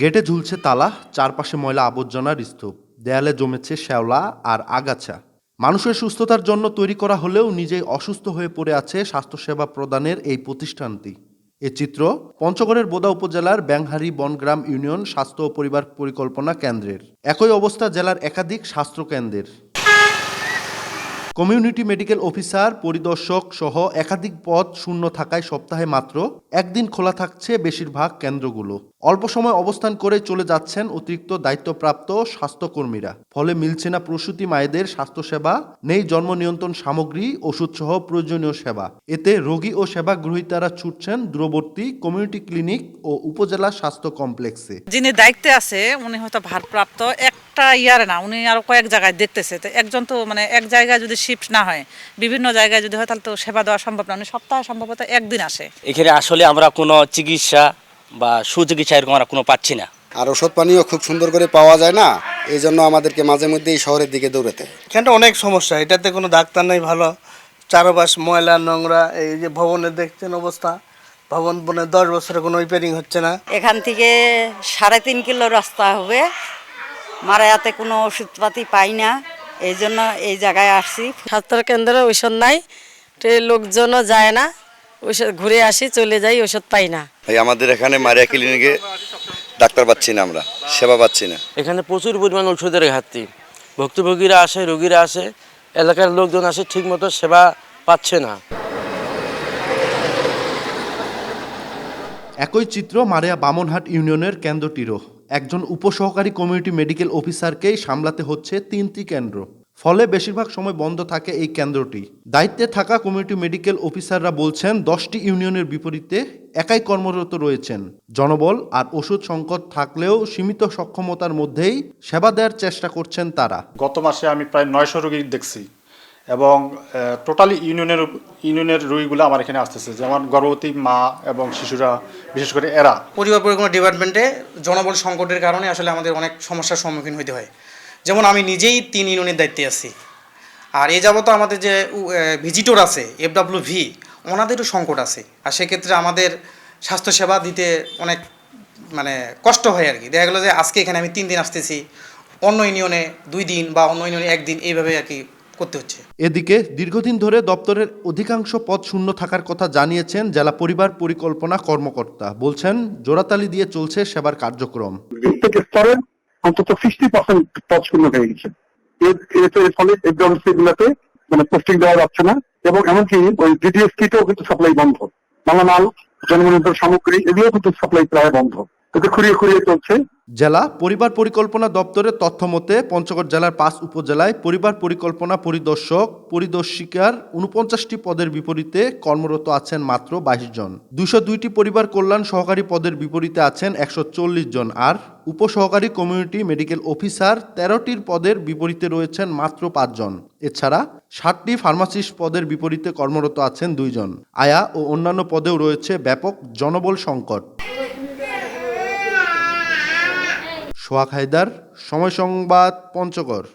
গেটে ঝুলছে তালা, চারপাশে ময়লা আবর্জনার স্তূপ, দেয়ালে জমেছে শ্যাওলা আর আগাছা। মানুষের সুস্থতার জন্য তৈরি করা হলেও নিজেই অসুস্থ হয়ে পড়ে আছে স্বাস্থ্যসেবা প্রদানের এই প্রতিষ্ঠানটি। এ চিত্র পঞ্চগড়ের বোদা উপজেলার ব্যাংহারি বনগ্রাম ইউনিয়ন স্বাস্থ্য ও পরিবার পরিকল্পনা কেন্দ্রের। একই অবস্থা জেলার একাধিক স্বাস্থ্যকেন্দ্রের। কমিউনিটি মেডিকেল অফিসার, পরিদর্শক সহ একাধিক পদ শূন্য থাকায় সপ্তাহে মাত্র একদিন খোলা থাকছে বেশিরভাগ কেন্দ্রগুলো। অল্প সময় অবস্থান করে চলে যাচ্ছেন অতিরিক্ত দায়িত্বপ্রাপ্ত স্বাস্থ্যকর্মীরা। ফলে মিলছে না প্রসূতি মায়েদের স্বাস্থ্যসেবা, নেই জন্ম নিয়ন্ত্রণ সামগ্রী, ওষুধসহ প্রয়োজনীয় সেবা। এতে রোগী ও সেবা গ্রহীতারা ছুটছেন দূরবর্তী কমিউনিটি ক্লিনিক ও উপজেলা স্বাস্থ্য কমপ্লেক্সে। যিনি দায়িত্বে আছে উনি হয়তো ভারপ্রাপ্ত একটা ইয়ারে না, উনি আরো কয়েক জায়গায় দেখতেছে। তো একজন তো এক জায়গায় যদি শিফট না হয়, বিভিন্ন জায়গায় যদি হয়, তাহলে তো সেবা দেওয়া সম্ভব না। উনি সপ্তাহে সম্ভবত একদিন আসে। এখানে আসলে আমরা কোনো চিকিৎসা বা সুচিকিৎসা এরকম আমরা কোনো পাচ্ছি না। আর ওষুধ পানিও খুব সুন্দর করে পাওয়া যায় না, এই জন্য আমাদেরকে মাঝে মধ্যে এই শহরের দিকে দৌড়াতে। এখানটা অনেক সমস্যা, এটাতে কোনো ডাক্তার নেই ভালো, চারপাশ ময়লা নোংরা। এই যে ভবনে দেখছেন অবস্থা, ভবন 10 বছরে কোনো রিপেয়ারিং হচ্ছে না। এখান থেকে 3.5 কিলো রাস্তা হবে, মারায়াতে কোনো ওষুধপাতি পাই না, এই জন্য এই জায়গায় আসছি। স্বাস্থ্য কেন্দ্রে ঔষধ নাই, লোকজনও যায় না, ওষুধ ঘুরে আসি চলে যাই, ওষুধ পাই না। আমাদের এখানে মারিয়া ক্লিনিকে ডাক্তার পাচ্ছি না, আমরা সেবা পাচ্ছি না। এখানে প্রচুর পরিমাণ ওষুধের ঘাটতি, ভুক্তভোগীরা আসে, রোগীরা আসে, এলাকার লোকজন আসে, ঠিকমতো সেবা পাচ্ছে না। একই চিত্র মারিয়া বামনহাট ইউনিয়নের কেন্দ্রটিরও। একজন উপসহকারী কমিউনিটি মেডিকেল অফিসারকেই সামলাতে হচ্ছে 3টি কেন্দ্র। ফলে বেশিরভাগ সময় বন্ধ থাকে এই কেন্দ্রটি। দায়িত্বে থাকা কমিউনিটি মেডিকেল অফিসাররা বলছেন 10টি ইউনিয়নের বিপরীতে একাই কর্মরত রয়েছেন। জনবল আর ওষুধ সংকট থাকলেও সীমিত সক্ষমতার মধ্যেই সেবা দেওয়ার চেষ্টা করছেন তারা। গত মাসে আমি প্রায় 900 রোগী দেখছি এবং টোটালি ইউনিয়নের রোগীগুলো আমার এখানে আসতেছে, যেমন গর্ভবতী মা এবং শিশুরা, বিশেষ করে এরা। পরিবার পরিকল্পনা ডিপার্টমেন্টে জনবল সংকটের কারণে আসলে আমাদের অনেক সমস্যার সম্মুখীন হতে হয়। যেমন আমি নিজেই 3 ইউনিয়নের দায়িত্বে আছি, আর এ যাবত আমাদের যে ভিজিটর আছে FWV, ওনাদেরও সংকট আছে। আর সেক্ষেত্রে আমাদের স্বাস্থ্যসেবা দিতে অনেক কষ্ট হয় আর কি। দেখা গেলো যে আজকে এখানে আমি 3 দিন আসতেছি, অন্য ইউনিয়নে 2 দিন বা অন্য ইউনিয়নে 1 দিন, এইভাবে আর কি করতে হচ্ছে। এদিকে দীর্ঘদিন ধরে দপ্তরের অধিকাংশ পদ শূন্য থাকার কথা জানিয়েছেন জেলা পরিবার পরিকল্পনা কর্মকর্তা। বলছেন জোড়াতালি দিয়ে চলছে সেবার কার্যক্রম। স্তরের অন্তত 60% পদ শূন্য হয়ে গেছে। এর ফলে এগুলোতে পোস্টিং দেওয়া যাচ্ছে না, এবং এমনকি ওই ডিডিএস কিটও কিন্তু সাপ্লাই বন্ধ। মালামাল, জনগণের সামগ্রী, এগুলো কিন্তু সাপ্লাই প্রায় বন্ধ। এতে খুঁড়িয়ে খুঁড়িয়ে চলছে। জেলা পরিবার পরিকল্পনা দপ্তরের তথ্য মতে পঞ্চগড় জেলার 5 উপজেলায় পরিবার পরিকল্পনা পরিদর্শক, পরিদর্শিকার 49টি পদের বিপরীতে কর্মরত আছেন মাত্র 22 জন। 202টি পরিবার কল্যাণ সহকারী পদের বিপরীতে আছেন 140 জন। আর উপসহকারী কমিউনিটি মেডিকেল অফিসার 13টির পদের বিপরীতে রয়েছেন মাত্র 5 জন। এছাড়া 60টি ফার্মাসিস্ট পদের বিপরীতে কর্মরত আছেন 2 জন। আয়া ও অন্যান্য পদেও রয়েছে ব্যাপক জনবল সংকট। সোহাগ হায়দার, সময় সংবাদ, পঞ্চগড়।